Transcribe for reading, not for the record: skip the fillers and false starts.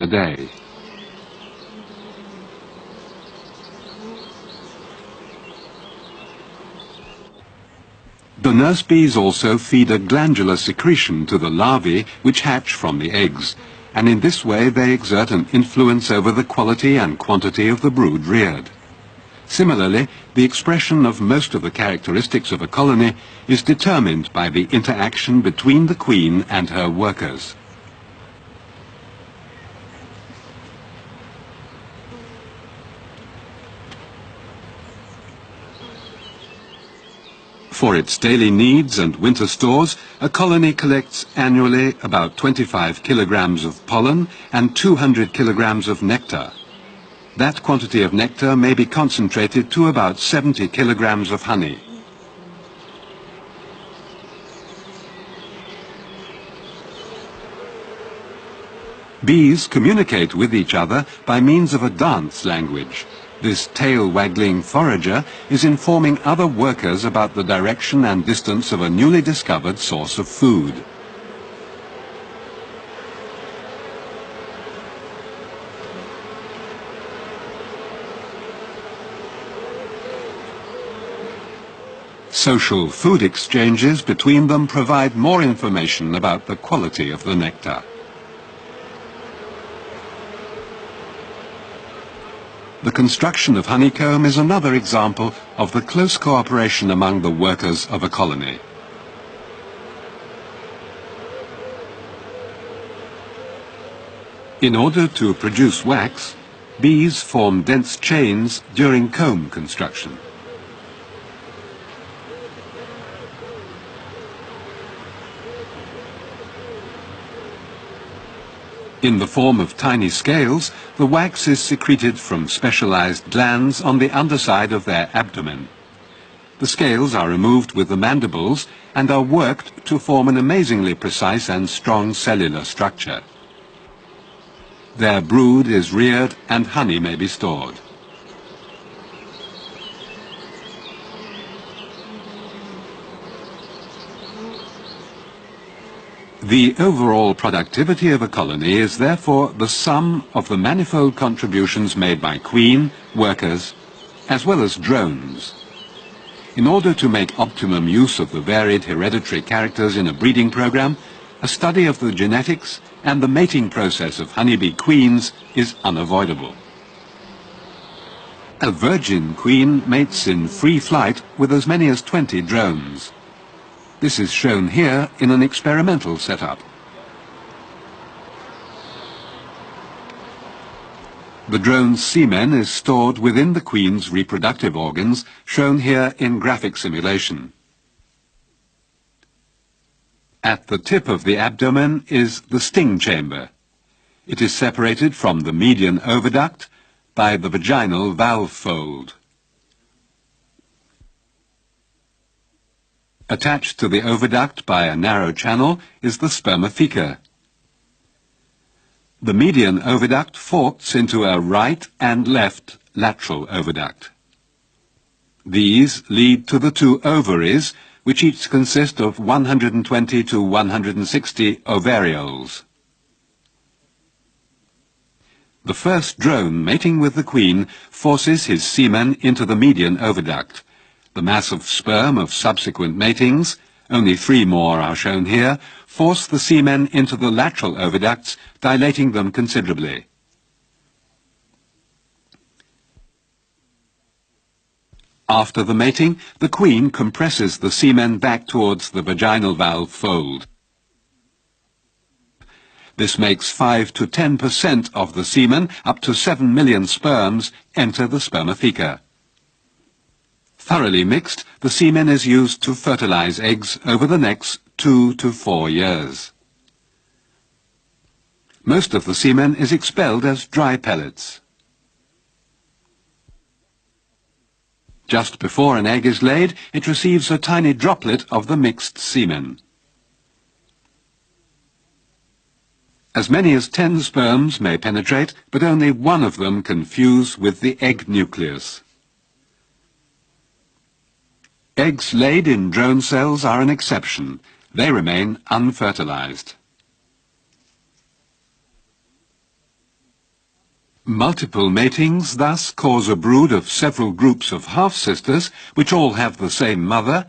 a day. The nurse bees also feed a glandular secretion to the larvae which hatch from the eggs, and in this way they exert an influence over the quality and quantity of the brood reared. Similarly, the expression of most of the characteristics of a colony is determined by the interaction between the queen and her workers. For its daily needs and winter stores, a colony collects annually about 25 kilograms of pollen and 200 kilograms of nectar. That quantity of nectar may be concentrated to about 70 kilograms of honey. Bees communicate with each other by means of a dance language. This tail-waggling forager is informing other workers about the direction and distance of a newly discovered source of food. Social food exchanges between them provide more information about the quality of the nectar. The construction of honeycomb is another example of the close cooperation among the workers of a colony. In order to produce wax, bees form dense chains during comb construction. In the form of tiny scales, the wax is secreted from specialized glands on the underside of their abdomen. The scales are removed with the mandibles and are worked to form an amazingly precise and strong cellular structure. Their brood is reared and honey may be stored. The overall productivity of a colony is therefore the sum of the manifold contributions made by queen, workers, as well as drones. In order to make optimum use of the varied hereditary characters in a breeding program, a study of the genetics and the mating process of honeybee queens is unavoidable. A virgin queen mates in free flight with as many as 20 drones. This is shown here in an experimental setup. The drone's semen is stored within the queen's reproductive organs, shown here in graphic simulation. At the tip of the abdomen is the sting chamber. It is separated from the median oviduct by the vaginal valve fold. Attached to the oviduct by a narrow channel is the spermatheca. The median oviduct forks into a right and left lateral oviduct. These lead to the two ovaries, which each consist of 120 to 160 ovarioles. The first drone mating with the queen forces his semen into the median oviduct. The mass of sperm of subsequent matings, only 3 more are shown here, force the semen into the lateral oviducts, dilating them considerably. After the mating, the queen compresses the semen back towards the vaginal valve fold. This makes 5 to 10% of the semen, up to 7 million sperms, enter the spermatheca. Thoroughly mixed, the semen is used to fertilize eggs over the next 2 to 4 years. Most of the semen is expelled as dry pellets. Just before an egg is laid, it receives a tiny droplet of the mixed semen. As many as 10 sperms may penetrate, but only one of them can fuse with the egg nucleus. Eggs laid in drone cells are an exception. They remain unfertilized. Multiple matings thus cause a brood of several groups of half-sisters, which all have the same mother,